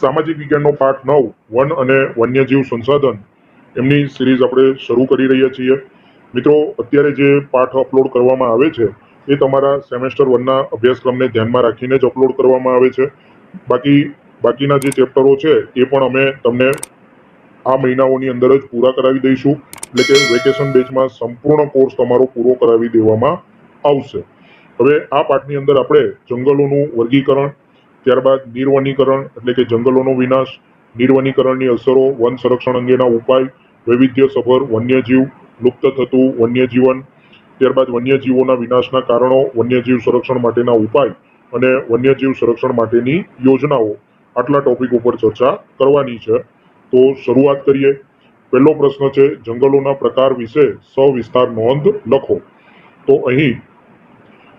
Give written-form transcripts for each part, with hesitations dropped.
સામાજિક વિજ્ઞાનનો પાઠ 9 વન અને વન્યજીવ સંસાધન એમની સિરીઝ આપણે શરૂ કરી રહ્યા છીએ. મિત્રો, અત્યારે જે પાઠ અપલોડ કરવામાં આવે છે એ તમારા સેમેસ્ટર 1 ના અભ્યાસક્રમને ધ્યાનમાં રાખીને જ અપલોડ કરવામાં આવે છે. બાકીના જે ચેપ્ટરો છે એ પણ અમે તમને આ મહિનાઓની અંદર જ પૂરા કરાવી દઈશું. એટલે કે વેકેશન બેચમાં સંપૂર્ણ કોર્સ તમારો પૂરો કરાવી દેવામાં આવશે. હવે આ પાઠની અંદર આપણે જંગલોનું વર્ગીકરણ, ત્યારબાદ નિર્વનીકરણ એટલે કે જંગલોનો વિનાશ, નિર્વનીકરણની અસરો, વન સંરક્ષણ અંગેના ઉપાય, વૈવિધ્યસભર વન્યજીવ, લુપ્ત થતું વન્યજીવન, ત્યારબાદ વન્યજીવોના વિનાશના કારણો, વન્યજીવ સંરક્ષણ માટેના ઉપાય અને વન્યજીવ સંરક્ષણ માટેની યોજનાઓ, આટલા ટોપિક ઉપર ચર્ચા કરવાની છે. તો શરૂઆત કરીએ. પહેલો પ્રશ્ન છે, જંગલોના પ્રકાર વિશે સવિસ્તાર નોંધ લખો. તો અહીં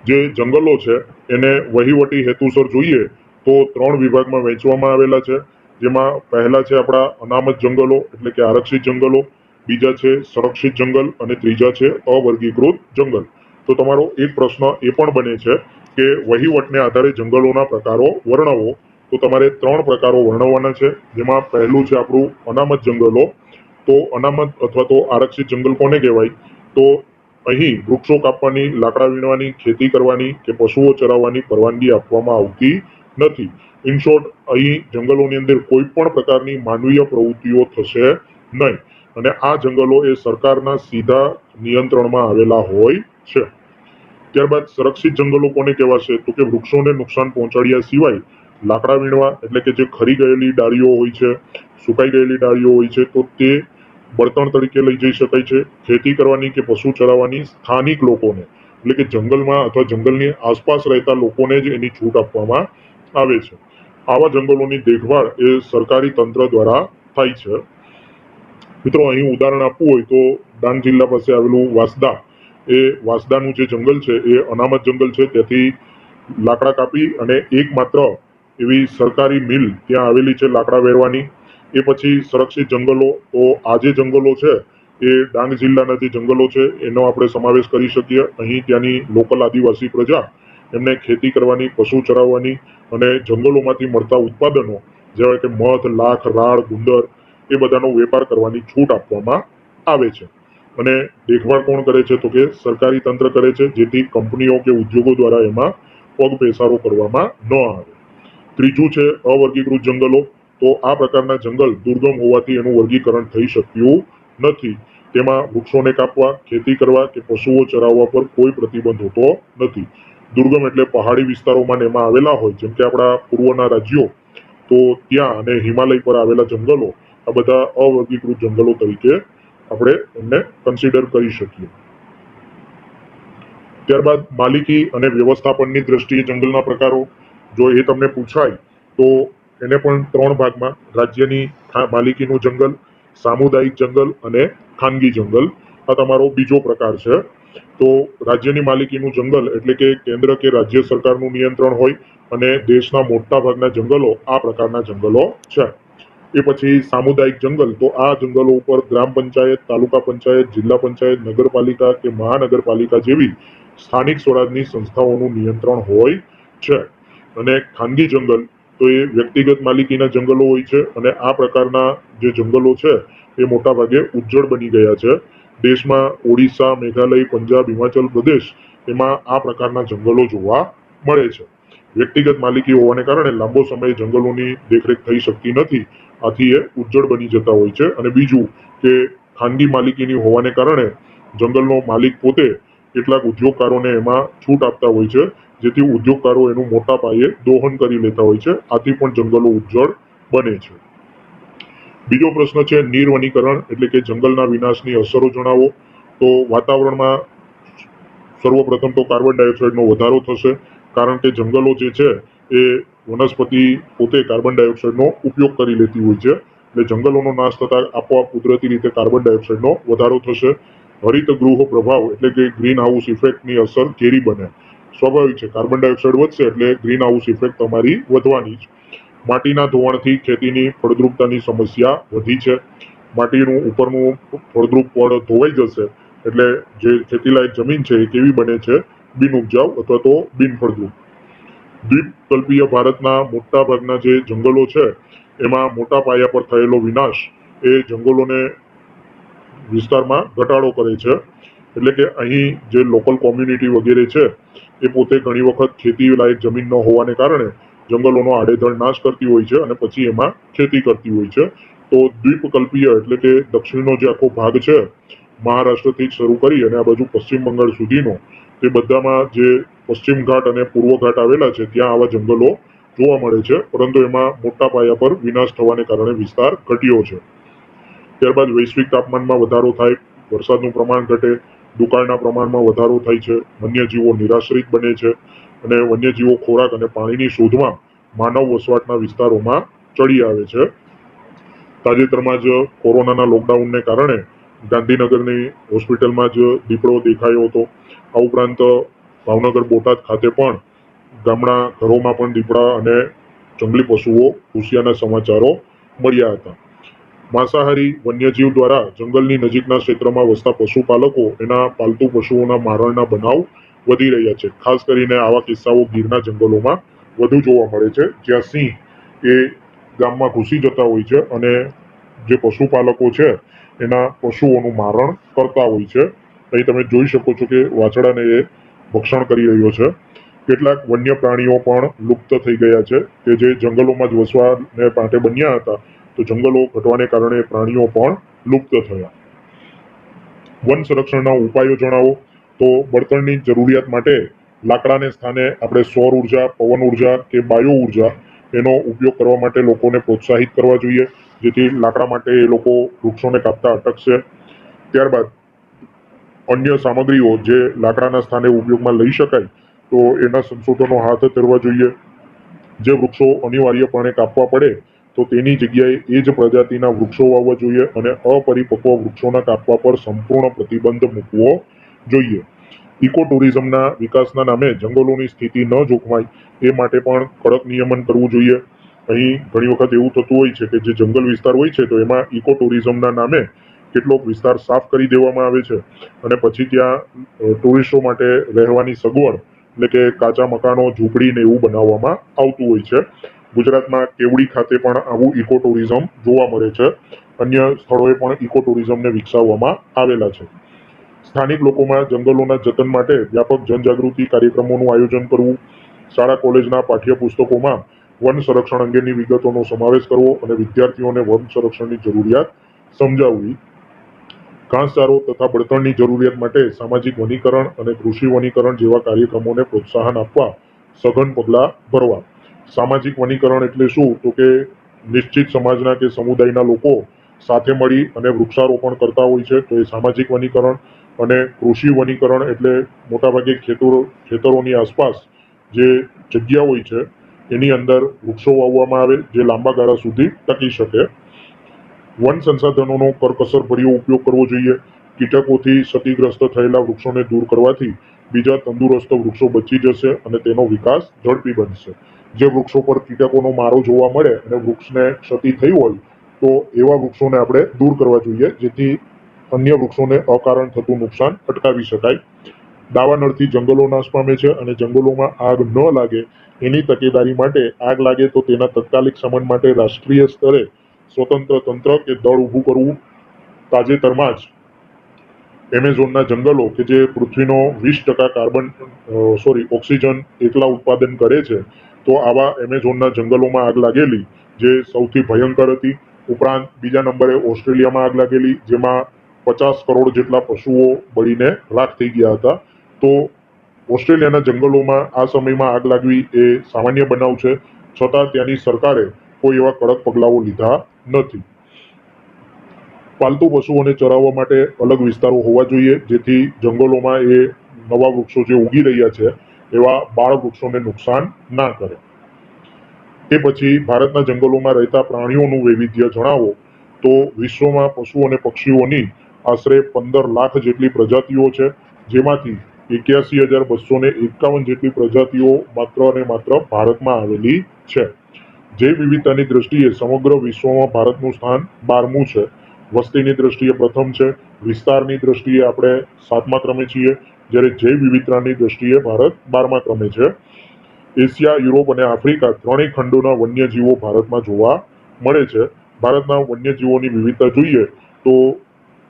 જે જંગલો છે એને વહીવટી હેતુસર જોઈએ તો 3 વિભાગમાં વહેંચવામાં આવેલા છે. જેમાં પહેલા છે આપણા અનામત જંગલો એટલે કે આરક્ષિત જંગલો, બીજા છે સંરક્ષિત જંગલ અને ત્રીજા છે અવર્ગીકૃત જંગલ. તો તમારો એક પ્રશ્ન એ પણ બને છે કે વહીવટને આધારે જંગલોના પ્રકારો વર્ણવો. તો તમારે 3 પ્રકારો વર્ણવવાના છે. જેમાં પહેલું છે આપણું અનામત જંગલો. તો અનામત અથવા તો આરક્ષિત જંગલ કોને કહેવાય? તો અહીં વૃક્ષો કાપવાની, લાકડા વીણવાની, ખેતી કરવાની કે પશુઓ ચરાવવાની પરવાનગી આપવામાં આવતી નથી. ઇન શોર્ટ, અહીં જંગલોની અંદર કોઈ પણ પ્રકારની માનવીય પ્રવૃત્તિઓ થશે નહીં અને આ જંગલો એ સરકારના સીધા નિયંત્રણમાં આવેલા હોય છે. ત્યારબાદ સંરક્ષિત જંગલો કોને કહેવાશે? તો કે વૃક્ષોને નુકસાન પહોંચાડ્યા સિવાય લાકડા વીણવા એટલે કે જે ખરી ગયેલી ડાળીઓ હોય છે, સુકાઈ ગયેલી ડાળીઓ હોય છે, તો તે બળતણ તરીકે લઈ જઈ શકાય છે. ખેતી કરવાની કે પશુ ચરાવવાની સ્થાનિક લોકોને એટલે કે જંગલમાં અથવા જંગલની આસપાસ રહેતા લોકોને જ એની છૂટ આપવામાં આવે છે. આવા જંગલોની દેખભાળ એ સરકારી તંત્ર દ્વારા થાય છે. મિત્રો, અહીં ઉદાહરણ આપવું હોય તો ડાંગ જિલ્લા પાસે આવેલું વાંસદા, એ વાંસદાનું જે જંગલ છે એ અનામત જંગલ છે. ત્યાંથી લાકડા કાપી અને એકમાત્ર એવી સરકારી મિલ ત્યાં આવેલી છે લાકડા વેરવાની. એ પછી સંરક્ષિત જંગલો, તો આ જે જંગલો છે એ ડાંગ જિલ્લાના જે જંગલો છે એનો આપણે સમાવેશ કરી શકીએ. અહીં ત્યાંની લોકલ આદિવાસી પ્રજા એમને ખેતી કરવાની, પશુ ચરાવવાની અને જંગલોમાંથી મળતા ઉત્પાદનો જેવા કે મધ, લાખ, રાળ, ગુંદર એ બધાનો વેપાર કરવાની છૂટ આપવામાં આવે છે. અને દેખભાળ કોણ કરે છે? તો કે સરકારી તંત્ર કરે છે, જેથી કંપનીઓ કે ઉદ્યોગો દ્વારા એમાં પગ પેસારો કરવામાં ન આવે. ત્રીજું છે અવર્ગીકૃત જંગલો. તો આ પ્રકારના જંગલ દુર્ગમ હોવાથી એનું વર્ગીકરણ થઈ શક્યું નથી. તેમાં વૃક્ષોને કાપવા, ખેતી કરવા કે પશુઓ ચરાવવા પર કોઈ પ્રતિબંધ હોતો નથી. દુર્ગમ એટલે પહાડી વિસ્તારોમાં એમાં આવેલા હોય, જેમ કે આપણા પૂર્વના રાજ્યો, તો ત્યાં અને હિમાલય પર આવેલા જંગલો, આ બધા અવર્ગીકૃત જંગલો તરીકે આપણે એમને કન્સિડર કરી શકીએ. ત્યારબાદ માલિકી અને વ્યવસ્થાપનની દ્રષ્ટિએ જંગલના પ્રકારો, જો એ તમને પૂછાય તો એને પણ 3 ભાગમાં, રાજ્યની માલિકીનું જંગલ, સામુદાયિક જંગલ અને ખાનગી જંગલ, આ તમારો બીજો પ્રકાર છે. તો રાજ્યની માલિકીનું જંગલ એટલે કે કેન્દ્ર કે રાજ્ય સરકારનું નિયંત્રણ હોય અને દેશના મોટા ભાગના જંગલો આ પ્રકારના જંગલો છે. એ પછી સામુદાયિક જંગલ, તો આ જંગલો ઉપર ગ્રામ પંચાયત, તાલુકા પંચાયત, જિલ્લા પંચાયત, નગરપાલિકા કે મહાનગરપાલિકા જેવી સ્થાનિક સ્વરાજની સંસ્થાઓનું નિયંત્રણ હોય છે. અને ખાનગી જંગલ, તો એ વ્યક્તિગત માલિકીના જંગલો હોય છે અને આ પ્રકારના જે જંગલો છે એ મોટા ભાગે ઉજ્જડ બની ગયા છે. દેશમાં ઓડિશા, મેઘાલય, પંજાબ, હિમાચલ પ્રદેશ એમાં આ પ્રકારના જંગલો જોવા મળે છે. વ્યક્તિગત માલિકી હોવાને કારણે લાંબો સમય જંગલોની દેખરેખ થઈ શકતી નથી, આથી એ ઉજ્જડ બની જતા હોય છે. અને બીજું કે ખાનગી માલિકીની હોવાને કારણે જંગલનો માલિક પોતે કેટલાક ઉદ્યોગકારોને એમાં છૂટ આપતા હોય છે, જેથી ઉદ્યોગકારો એનું મોટા પાયે દોહન કરી લેતા હોય છે. આથી પણ જંગલો ઉજ્જડ બને છે. બીજો પ્રશ્ન છે નિર્વનીકરણ એટલે કે જંગલના વિનાશની અસરો જણાવો. તો વાતાવરણમાં સર્વપ્રથમ તો કાર્બન ડાયોક્સાઇડનો વધારો થશે, કારણ કે જંગલો જે છે એ વનસ્પતિ પોતે કાર્બન ડાયોક્સાઇડનો ઉપયોગ કરી લેતી હોય છે. એટલે જંગલોનો નાશ થતા આપોઆપ કુદરતી રીતે કાર્બન ડાયોક્સાઇડનો વધારો થશે. હરિત ગૃહ પ્રભાવ એટલે કે ગ્રીન હાઉસ ઇફેક્ટની અસર કેરી બને. સ્વાભાવિક છે, કાર્બન ડાયોક્સાઇડ વધશે એટલે ગ્રીન હાઉસ ઇફેક્ટ તમારી વધવાની જ. માટીના ધોવાણથી ખેતીની ફળદ્રુપતાની સમસ્યા વધી છે. માટીનું ઉપરનું ફળદ્રુપ પડ ધોવાઈ જશે એટલે જે ખેતીલાયક જમીન છે એ કેવી બને છે? બિન ઉપજાઉ અથવા તો બિન ફળદ્રુપ. દ્વીપકલ્પીય ભારતના મોટા ભાગના જે જંગલો છે એમાં મોટા પાયા પર થયેલો વિનાશ એ જંગલોને વિસ્તારમાં ઘટાડો કરે છે. એટલે કે અહીં જે લોકલ કોમ્યુનિટી વગેરે છે એ પોતે ઘણી વખત ખેતી લાયક જમીન ન હોવાને કારણે જંગલોનો આડેધડ નાશ કરતી હોય છે અને પછી એમાં ખેતી કરતી હોય છે. તો દ્વીપકલ્પીય એટલે કે દક્ષિણનો જે આખો ભાગ છે મહારાષ્ટ્રથી શરૂ કરી અને આ બાજુ પશ્ચિમ બંગાળ સુધીનો, તે બધામાં જે પશ્ચિમ ઘાટ અને પૂર્વ ઘાટ આવેલા છે ત્યાં આવા જંગલો જોવા મળે છે, પરંતુ એમાં મોટા પાયા પર વિનાશ થવાને કારણે વિસ્તાર ઘટ્યો છે. ત્યારબાદ વૈશ્વિક તાપમાનમાં વધારો થાય, વરસાદનું પ્રમાણ ઘટે, દુકાળના પ્રમાણમાં વધારો થાય છે, વન્યજીવો નિરાશ્રિત બને છે અને વન્યજીવો ખોરાક અને પાણીની શોધમાં માનવ વસવાટના વિસ્તારોમાં ચડી આવે છે. તાજેતરમાં જ કોરોનાના લોકડાઉનને કારણે ગાંધીનગરની હોસ્પિટલમાં જ દીપડો દેખાયો હતો. આ ઉપરાંત ભાવનગર બોટાદ ખાતે પણ ગામડા ઘરોમાં પણ દીપડા અને જંગલી પશુઓ ઘૂસ્યાના સમાચારો મળ્યા હતા. માંસાહારી વન્યજીવ દ્વારા જંગલની નજીકના ક્ષેત્રમાં વસતા પશુપાલકો એના પાલતુ પશુઓના મારણના બનાવ વધી રહ્યા છે. ખાસ કરીને આવા કિસ્સાઓ ગીરના જંગલોમાં વધુ જોવા મળે છે, જ્યાં સિંહ એ ગામમાં ઘૂસી જતા હોય છે અને જે પશુપાલકો છે એના પશુઓનું મારણ કરતા હોય છે. અહીં તમે જોઈ શકો છો કે વાછડાને એ ભક્ષણ કરી રહ્યો છે. કેટલાક વન્ય પ્રાણીઓ પણ લુપ્ત થઈ ગયા છે કે જે જંગલોમાં જ વસવાને માટે બન્યા હતા, તો જંગલો ઘટવાને કારણે પ્રાણીઓ પણ લુપ્ત થયા. વન સંરક્ષણના ઉપાયો જણાવો. તો બળતણની જરૂરિયાત માટે લાકડાને સ્થાને આપણે સૌર ઉર્જા, પવન ઉર્જા કે બાયો ઉર્જા એનો ઉપયોગ કરવા માટે લોકોને પ્રોત્સાહિત કરવા જોઈએ, જેથી લાકડા માટે એ લોકો વૃક્ષોને કાપતા અટકશે. ત્યારબાદ અન્ય સામગ્રીઓ જે લાકડાના સ્થાને ઉપયોગમાં લઈ શકાય તો એના સંશોધનો હાથ ધરવા જોઈએ. જે વૃક્ષો અનિવાર્યપણે કાપવા પડે તો તેની જગ્યાએ એ જ પ્રજાતિના વૃક્ષો વાવવા જોઈએ અને અપરિપક્વ વૃક્ષોના કાપવા પર સંપૂર્ણ પ્રતિબંધ મૂકવો જોઈએ. ઇકો ટુરિઝમના વિકાસના નામે જંગલોની સ્થિતિ ન જોખમાય એ માટે પણ કડક નિયમન કરવું જોઈએ. અહીં ઘણી વખત એવું થતું હોય છે કે જે જંગલ વિસ્તાર હોય છે તો એમાં ઇકો ટુરિઝમના નામે કેટલોક વિસ્તાર સાફ કરી દેવામાં આવે છે અને પછી ત્યાં ટુરિસ્ટો માટે રહેવાની સગવડ એટલે કે કાચા મકાનો, ઝૂંપડી ને એવું બનાવવામાં આવતું હોય છે. ગુજરાતમાં કેવડી ખાતે પણ આવું ઇકો ટુરિઝમ જોવા મળે છે. અન્ય સ્થળોએ પણ ઇકો ટુરિઝમને વિકસાવવામાં આવેલા છે. સ્થાનિક લોકોમાં જંગલોના જતન માટે વ્યાપક જનજાગૃતિ કાર્યક્રમોનું આયોજન કરવું, શાળા કોલેજના પાઠ્યપુસ્તકોમાં વન સંરક્ષણ અંગેની વિગતોનો સમાવેશ કરવો અને વિદ્યાર્થીઓને વન સંરક્ષણની જરૂરિયાત સમજાવવી. ઘાસચારો તથા બળતણની જરૂરિયાત માટે સામાજિક વનીકરણ અને કૃષિ વનીકરણ જેવા કાર્યક્રમોને પ્રોત્સાહન આપવા સઘન પગલાં ભરવા. સામાજિક વનીકરણ એટલે શું? તો કે નિશ્ચિત સમાજના કે સમુદાયના લોકો સાથે મળી અને વૃક્ષારોપણ કરતા હોય છે, તો એ સામાજિક વનીકરણ. અને કૃષિ વનીકરણ એટલે મોટાભાગે ખેતરોની આસપાસ જે જગ્યા હોય છે એની અંદર વૃક્ષો વાવવામાં આવે જે લાંબા ગાળા સુધી ટકી શકે. વન સંસાધનોનો કરકસરભર્યો ઉપયોગ કરવો જોઈએ. કીટકોથી ક્ષતિગ્રસ્ત થયેલા વૃક્ષોને દૂર કરવાથી બીજા તંદુરસ્ત વૃક્ષો બચી જશે અને તેનો વિકાસ ઝડપી બનશે. જે વૃક્ષો પર કીટકોનો મારો જોવા મળે અને વૃક્ષને ક્ષતિ થઈ હોય તો એવા વૃક્ષોને આપણે દૂર કરવા જોઈએ, જેથી અન્ય વૃક્ષોને અકારણ થતું નુકસાન અટકાવી શકાય. દાવાનળથી જંગલો નાશ પામે છે અને જંગલોમાં આગ ન લાગે એની તકેદારી માટે આગ લાગે તો તેના તત્કાલિક શમન માટે રાષ્ટ્રીય સ્તરે સ્વતંત્ર તંત્ર કે દળ ઊભું કરવું. તાજેતરમાં જ એમેઝોનના જંગલો કે જે પૃથ્વીનો 20% ઓક્સિજન એકલા ઉત્પાદન કરે છે, તો આવા એમેઝોનના જંગલોમાં આગ લાગેલી જે સૌથી ભયંકર હતી. ઉપરાંત બીજા નંબરે ઓસ્ટ્રેલિયામાં આગ લાગેલી, જેમાં 50 કરોડ જેટલા પશુઓ બળીને રાખ થઈ ગયા હતા. તો ઓસ્ટ્રેલિયાના જંગલોમાં આ સમયમાં આગ લાગવી એ સામાન્ય બનાવ છે, છતાં ત્યાંની સરકારે કોઈ એવા કડક પગલાઓ લીધા નથી. પાલતુ પશુઓને ચરાવવા માટે અલગ વિસ્તારો હોવા જોઈએ, જેથી જંગલોમાં એ નવા વૃક્ષો જે ઉગી રહ્યા છે એવા બાળ વૃક્ષોને નુકસાન ના કરે. તે પછી ભારતના જંગલોમાં રહેતા પ્રાણીઓનું વૈવિધ્ય જણાવો. તો વિશ્વમાં પશુ અને પક્ષીઓની આશરે 15 લાખ જેટલી પ્રજાતિઓ છે, જેમાંથી 81,251 જેટલી પ્રજાતિઓ માત્ર અને માત્ર ભારતમાં આવેલી છે. જૈવ વિવિધતાની દ્રષ્ટિએ સમગ્ર વિશ્વમાં ભારતનું સ્થાન 12મું છે. વસ્તીની દ્રષ્ટિએ પ્રથમ છે. વિસ્તારની દ્રષ્ટિએ આપણે 7મા ક્રમે છીએ, જ્યારે જૈવ વિવિધતાની દ્રષ્ટિએ ભારત 12મા ક્રમે છે. એશિયા, યુરોપ અને આફ્રિકા ત્રણેય ખંડોના વન્યજીવો ભારતમાં જોવા મળે છે. ભારતના વન્યજીવોની વિવિધતા જોઈએ તો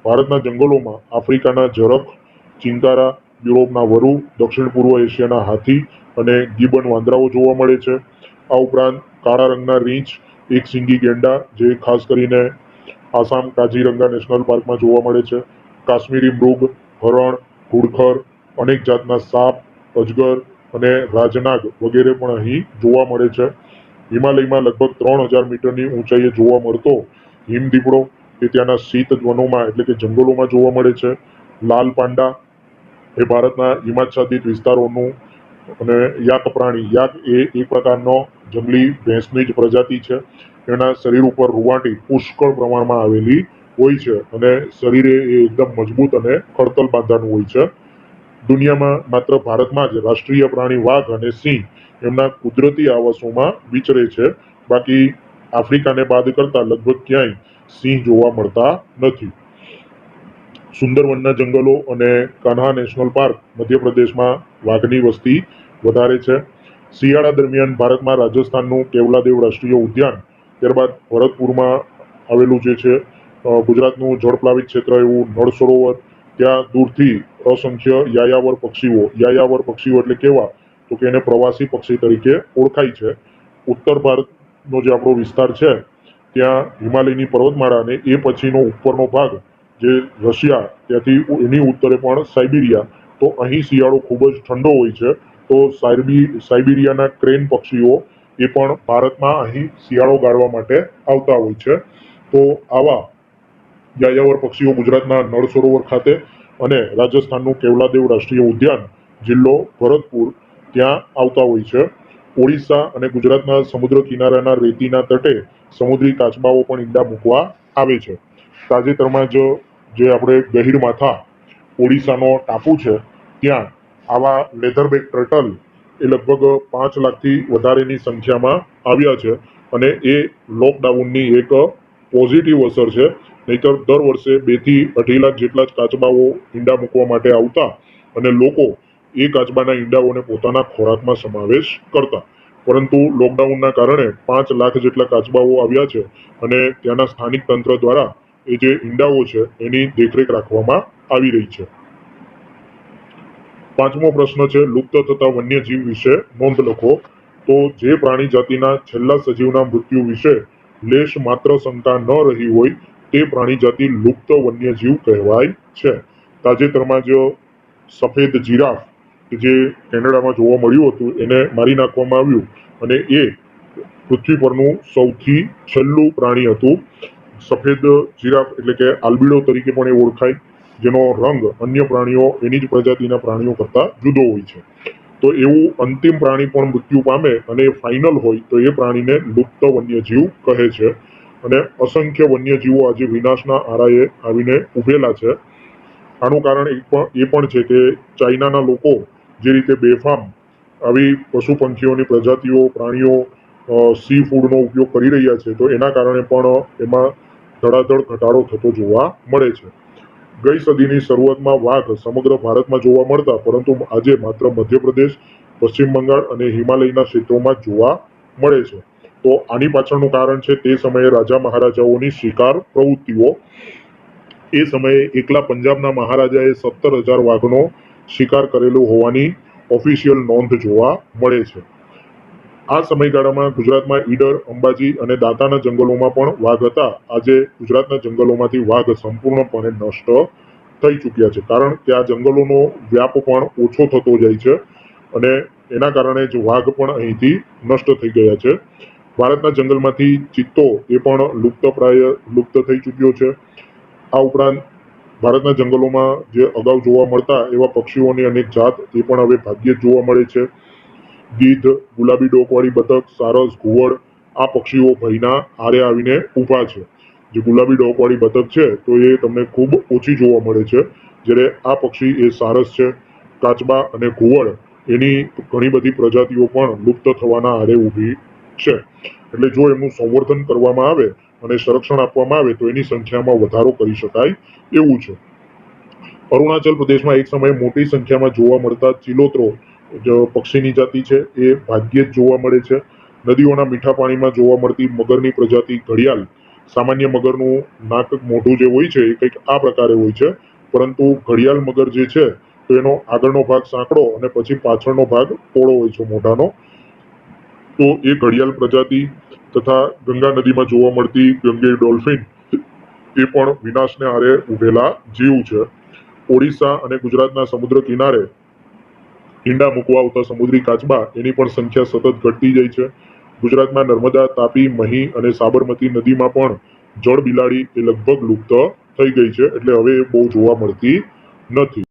ભારતના જંગલોમાં આફ્રિકાના ઝરખ, ચિંકારા, યુરોપના વરુ, દક્ષિણ પૂર્વ એશિયાના હાથી અને ગિબન વાંદરાઓ જોવા મળે છે. આ ઉપરાંત કાળા રંગના રીંછ, એક સિંગી ગેંડા જે ખાસ કરીને આસામ કાઝીરંગા નેશનલ પાર્કમાં જોવા મળે છે. કાશ્મીરી મૃગ, હરણ, ઘુડખર, અનેક જાતના સાપ, અજગર અને રાજનાગ વગેરે પણ અહીં જોવા મળે છે. હિમાલયમાં લગભગ 3000 મીટરની ઊંચાઈએ જોવા મળતો હિમદીપડો એ ત્યાંના શીત વનોમાં એટલે કે જંગલોમાં જોવા મળે છે. લાલ પાંડા એ ભારતના હિમાચ્છાદિત વિસ્તારોનું અને યાક પ્રાણી, યાક એ એક પ્રકારનો જંગલી ભેંસની જ પ્રજાતિ છે. એના શરીર ઉપર રૂંવાટી પુષ્કળ પ્રમાણમાં આવેલી હોય છે અને શરીરે એ એકદમ મજબૂત અને ખડતલ બાંધાનું હોય છે. દુનિયામાં માત્ર ભારતમાં જ રાષ્ટ્રીય પ્રાણી વાઘ અને સિંહ એમના કુદરતી આવાસોમાં વિચરે છે. બાકી આફ્રિકાને બાદ કરતા લગભગ ક્યાંય સિંહ જોવા મળતા નથી. સુંદરવનના જંગલો અને કાન્હા નેશનલ પાર્ક મધ્યપ્રદેશમાં વાઘની વસ્તી વધારે છે. શિયાળા દરમિયાન ભારતમાં રાજસ્થાનનું કેવલાદેવ રાષ્ટ્રીય ઉદ્યાન, ત્યારબાદ ભરતપુરમાં આવેલું જે છે ગુજરાતનું જળપ્લાવિત ક્ષેત્ર એવું નળ સરોવર, ત્યાં દૂરથી અસંખ્ય યાયાવર પક્ષીઓ એટલે કેવા તો કે એને પ્રવાસી પક્ષી તરીકે ઓળખાય છે. ઉત્તર ભારતનો જે આપણો વિસ્તાર છે ત્યાં હિમાલયની પર્વતમાળા અને એ પછીનો ઉપરનો ભાગ જે રશિયા, ત્યાંથી એની ઉત્તરે પણ સાઇબિરિયા, તો અહીં શિયાળો ખૂબ જ ઠંડો હોય છે. તો સાઇબિરિયાના ક્રેન પક્ષીઓ એ પણ ભારતમાં અહીં શિયાળો ગાળવા માટે આવતા હોય છે. તો આવા યાયાવર પક્ષીઓ ગુજરાતના નળ સરોવર ખાતે અને રાજસ્થાનનું કેવલાદેવ રાષ્ટ્રીય ઉદ્યાન, જિલ્લો ભરતપુર, ત્યાં આવતા હોય છે. ઓડિશા અને ગુજરાતના સમુદ્ર કિનારાના રેતીના તટે સમુદ્રી કાચબાઓ પણ ઈંડા મૂકવા આવે છે. તાજેતરમાં જ જે આપણે ગહીરમાથા ઓડિશાનો ટાપુ છે ત્યાં આવા લેધરબેક ટર્ટલ એ લગભગ 5 લાખથી વધારેની સંખ્યામાં આવ્યા છે અને એ લોકડાઉનની એક પોઝિટિવ અસર છે. નહીતર દર વર્ષે 2 થી 2.5 લાખ જેટલા જ કાચબાઓ ઈંડા મૂકવા માટે આવતા અને લોકો એ કાચબાના ઈંડાઓને પોતાના ખોરાકમાં સમાવેશ કરતા. પરંતુ લોકડાઉનના કારણે 5 લાખ જેટલા કાચબાઓ આવ્યા છે અને ત્યાંના સ્થાનિક તંત્ર દ્વારા એ જે ઈંડાઓ છે એની દેખરેખ રાખવામાં આવી રહી છે. પાંચમો પ્રશ્ન છે લુપ્ત થતા વન્યજીવ વિશે નોંધ લખો. તો જે પ્રાણી જાતિના છેલ્લા સજીવના મૃત્યુ વિશે લેશ માત્ર શંકા ન રહી હોય તે પ્રાણી જાતિ લુપ્ત વન્યજીવ કહેવાય છે. તાજેતરમાં જ સફેદ જીરાફ જે કેનેડામાં જોવા મળ્યું હતું એને મારી નાખવામાં આવ્યું અને એ પૃથ્વી પરનું સૌથી છેલ્લું પ્રાણી હતું. સફેદ જીરાફ એટલે કે આલ્બિડો તરીકે પણ એ ઓળખાય, જેનો રંગ અન્ય પ્રાણીઓ એની જ પ્રજાતિના પ્રાણીઓ કરતા જુદો હોય છે. તો એવું અંતિમ પ્રાણી પણ મૃત્યુ પામે અને એ ફાઇનલ હોય તો એ પ્રાણીને લુપ્ત વન્યજીવ કહે છે. અને અસંખ્ય વન્યજીવો આજે વિનાશના આરાએ આવીને ઉભેલા છે. આનું કારણ એ પણ છે કે ચાઇનાના લોકો જે રીતે બેફામ આવી પશુ પંખીઓની પ્રજાતિઓ, પ્રાણીઓ, સી ફૂડનો ઉપયોગ કરી રહ્યા છે તો એના કારણે પણ એમાં ધડાધડ ઘટાડો થતો જોવા મળે છે. ગઈ સદીની શરૂઆતમાં વાઘ સમગ્ર ભારતમાં જોવા મળતા, પરંતુ આજે માત્ર મધ્યપ્રદેશ, પશ્ચિમ બંગાળ અને હિમાલયના ક્ષેત્રોમાં જ જોવા મળે છે. તો આની પાછળનું કારણ છે તે સમયે રાજા મહારાજાઓની શિકાર પ્રવૃત્તિઓ. એ સમયે એકલા પંજાબના મહારાજાએ 17,000 વાઘનો શિકાર કરેલો હોવાની ઓફિશિયલ નોંધ જોવા મળે છે. આ સમયગાળામાં ગુજરાતમાં ઈડર, અંબાજી અને દાંતાના જંગલોમાં પણ વાઘ હતા. આજે ગુજરાતના જંગલોમાંથી વાઘ સંપૂર્ણપણે નષ્ટ થઈ ચૂક્યા છે, કારણ કે આ જંગલોનો વ્યાપ પણ ઓછો થતો જાય છે અને એના કારણે જ વાઘ પણ અહીંથી નષ્ટ થઈ ગયા છે. ભારતના જંગલમાંથી ચિત્તો એ પણ લુપ્ત થઈ ચૂક્યો છે. આ ઉપરાંત ભારતના જંગલોમાં જે અગાઉ જોવા મળતા એવા પક્ષીઓની અનેક જાત એ પણ હવે ભાગ્યે જ જોવા મળે છે. ગીધ, ગુલાબી ડોકવાળી બતક, સારસ, ઘુવડ આ પક્ષીઓ ભયના આરે આવીને ઊભા છે. જે ગુલાબી ડોકવાળી બતક છે તો એ તમને ખૂબ ઓછી જોવા મળે છે, જ્યારે આ પક્ષી એ સારસ છે, કાચબા અને ઘુવડ એની ઘણી બધી પ્રજાતિઓ પણ લુપ્ત થવાના આરે ઊભી છે. એટલે જો એમનું સંવર્ધન કરવામાં આવે અને સંરક્ષણ આપવામાં આવે તો એની સંખ્યામાં વધારો કરી શકાય એવું છે. અરુણાચલ પ્રદેશમાં એક સમયે મોટી સંખ્યામાં જોવા મળતા ચિલોત્રો પક્ષીની જાતિ છે એ ભાગ્યે જ જોવા મળે છે. નદીઓના મીઠા પાણીમાં જોવા મળતી મગરની પ્રજાતિ ઘડિયાળ સામાન્ય મગરનું નાક મોઢું જે હોય છે એ કંઈક આ પ્રકારે હોય છે, પરંતુ ઘડિયાળ મગર જે છે તો એનો આગળનો ભાગ સાંકડો અને પછી પાછળનો ભાગ પહોળો હોય છે મોઢાનો. તો એ ઘડિયાળ પ્રજાતિ તથા ગંગા નદીમાં જોવા મળતી ગંગેય ડોલ્ફિન એ પણ વિનાશને આરે ઉભેલા જીવ છે. ઓડિશા અને ગુજરાતના સમુદ્ર કિનારે ઈંડા મૂકવા આવતા સમુદ્રી કાચબા એની પણ સંખ્યા સતત ઘટતી જાય છે. ગુજરાતમાં નર્મદા, તાપી, મહી અને સાબરમતી નદીમાં પણ જળ બિલાડી એ લગભગ લુપ્ત થઈ ગઈ છે, એટલે હવે એ બહુ જોવા મળતી નથી.